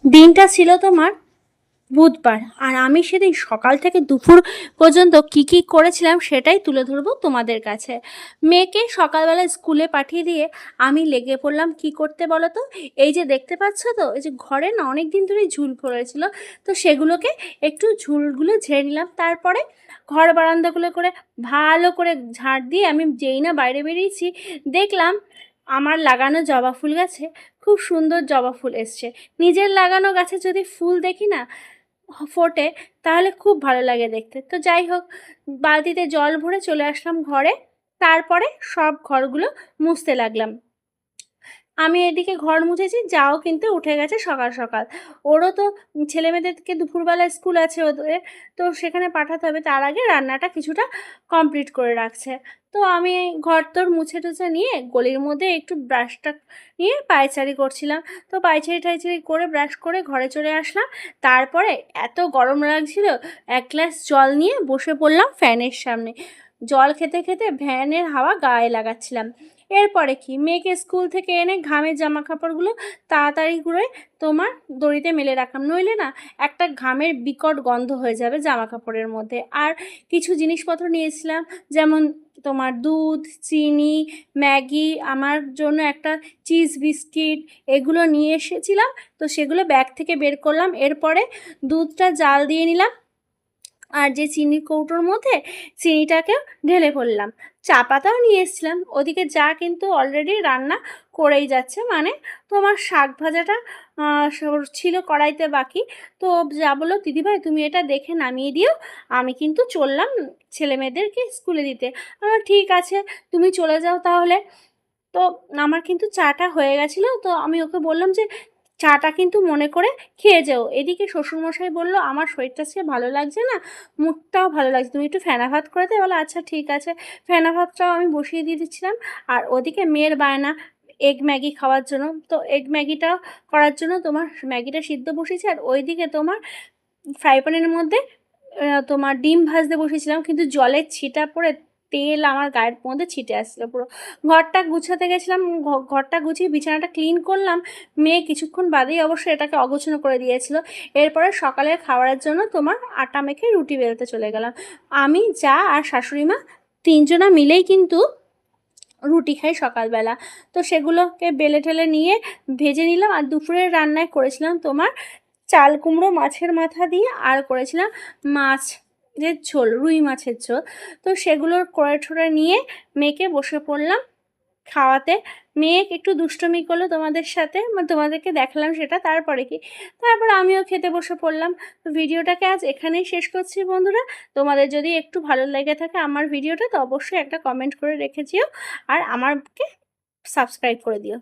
দিনটা ছিল তোমার বুধবার, আর আমি সেদিন সকাল থেকে দুপুর পর্যন্ত কি করেছিলাম সেটাই তুলে ধরবো তোমাদের কাছে। মেয়েকে সকালবেলা স্কুলে পাঠিয়ে দিয়ে আমি লেগে পড়লাম কি করতে বলো তো। এই যে দেখতে পাচ্ছ তো, এই যে ঘরে না অনেক দিন ধরে ঝুল পড়েছিল, তো সেগুলোকে একটু ঝুলগুলো ঝেড়ে নিলাম। তারপরে ঘর বারান্দাগুলো করে ভালো করে ঝাড় দিয়ে আমি যেই না বাইরে বেরিয়েছি, দেখলাম আমার লাগানো জবা ফুল গাছে খুব সুন্দর জবা ফুল এসছে। নিজের লাগানো গাছে যদি ফুল দেখি না ফোটে, তাহলে খুব ভালো লাগে দেখতে। তো যাই হোক, বালতিতে জল ভরে চলে আসলাম ঘরে। তারপরে সব ঘরগুলো মুছতে লাগলাম। আমি এদিকে ঘর মুছেছি, যাও কিন্তু উঠে গেছে সকাল সকাল। ওরও তো ছেলেমেয়েদেরকে দুপুরবেলা স্কুল আছে ওদের, তো সেখানে পাঠাতে হবে। তার আগে রান্নাটা কিছুটা কমপ্লিট করে রাখছে। তো আমি ঘর তোর মুছে টুছে নিয়ে গলির মধ্যে একটু ব্রাশটা নিয়ে পায়চারি করছিলাম। তো পায়চারি টাইচারি করে ব্রাশ করে ঘরে চলে আসলাম। তারপরে এত গরম লাগছিল, এক গ্লাস জল নিয়ে বসে পড়লাম ফ্যানের সামনে। জল খেতে খেতে ফ্যানের হাওয়া গায়ে লাগাচ্ছিলাম। এরপরে কি, মেয়েকে স্কুল থেকে এনে ঘামের জামা কাপড়গুলো তাড়াতাড়ি করে তোমার দড়িতে মেলে রাখলাম, নইলে না একটা ঘামের বিকট গন্ধ হয়ে যাবে জামা কাপড়ের মধ্যে। আর কিছু জিনিসপত্র নিয়েছিলাম, যেমন তোমার দুধ, চিনি, ম্যাগি, আমার জন্য একটা চিজ বিস্কিট, এগুলো নিয়ে এসেছিলাম। তো সেগুলো ব্যাগ থেকে বের করলাম। এরপরে দুধটা জাল দিয়ে নিলাম, আর যে চিনির কৌটোর মধ্যে চিনিটাকেও ঢেলে ফেললাম। চা পাতাও নিয়ে এসেছিলাম। ওদিকে যা কিন্তু অলরেডি রান্না করেই যাচ্ছে, মানে তোমার শাক ভাজাটা ছিল কড়াইতে বাকি। তো যা বললো, দিদিভাই তুমি এটা দেখে নামিয়ে দিও, আমি কিন্তু চললাম ছেলে মেয়েদেরকে স্কুলে দিতে। আমার ঠিক আছে, তুমি চলে যাও তাহলে। তো আমার কিন্তু চাটা হয়ে গেছিলো, তো আমি ওকে বললাম যে চাটা কিন্তু মনে করে খেয়ে যেও। এদিকে শ্বশুরমশাই বললো আমার শরীরটা সে ভালো লাগছে না, মুখটাও ভালো লাগছে, তুমি একটু ফেনা ভাত করে দে। বলো আচ্ছা ঠিক আছে। ফেনা ভাতটাও আমি বসিয়ে দিয়ে দিচ্ছিলাম। আর ওদিকে মেয়ের বায়না এগ ম্যাগি খাওয়ার জন্য, তো এগ ম্যাগিটাও করার জন্য তোমার ম্যাগিটা সিদ্ধ বসিয়েছি। আর ওইদিকে তোমার ফ্রাই প্যানের মধ্যে তোমার ডিম ভাজতে বসেছিলাম, কিন্তু জলের ছিটা পড়ে তেল আমার গায়ের মধ্যে ছিটে আসছিলো পুরো। ঘরটা গুছাতে গেছিলাম, ঘরটা গুছিয়ে বিছানাটা ক্লিন করলাম। মেয়ে কিছুক্ষণ বাদেই অবশ্যই এটাকে অগোছালো করে দিয়েছিল। এরপরে সকালের খাবারের জন্য তোমার আটা মেখে রুটি বেলতে চলে গেলাম। আমি, যা আর শাশুড়ি মা তিনজনা মিলেই কিন্তু রুটি খাই সকালবেলা। তো সেগুলোকে বেলে ঠেলে নিয়ে ভেজে নিলাম। আর দুপুরের রান্নায় করেছিলাম তোমার চাল কুমড়ো মাছের মাথা দিয়ে, আর করেছিলাম মাছের ঝোল, রুই মাছের ঝোল। তো সেগুলোর করে ঠোরে নিয়ে মেয়েকে বসে পড়লাম খাওয়াতে। মেয়ে একটু দুষ্টুমি করলো তোমাদের সাথে, তোমাদেরকে দেখালাম সেটা। তারপরে কি, তারপর আমিও খেতে বসে পড়লাম। তো ভিডিওটাকে আজ এখানেই শেষ করছি বন্ধুরা। তোমাদের যদি একটু ভালো লেগে থাকে আমার ভিডিওটা, তো অবশ্যই একটা কমেন্ট করে রেখে দিও, আর আমাকে সাবস্ক্রাইব করে দিও।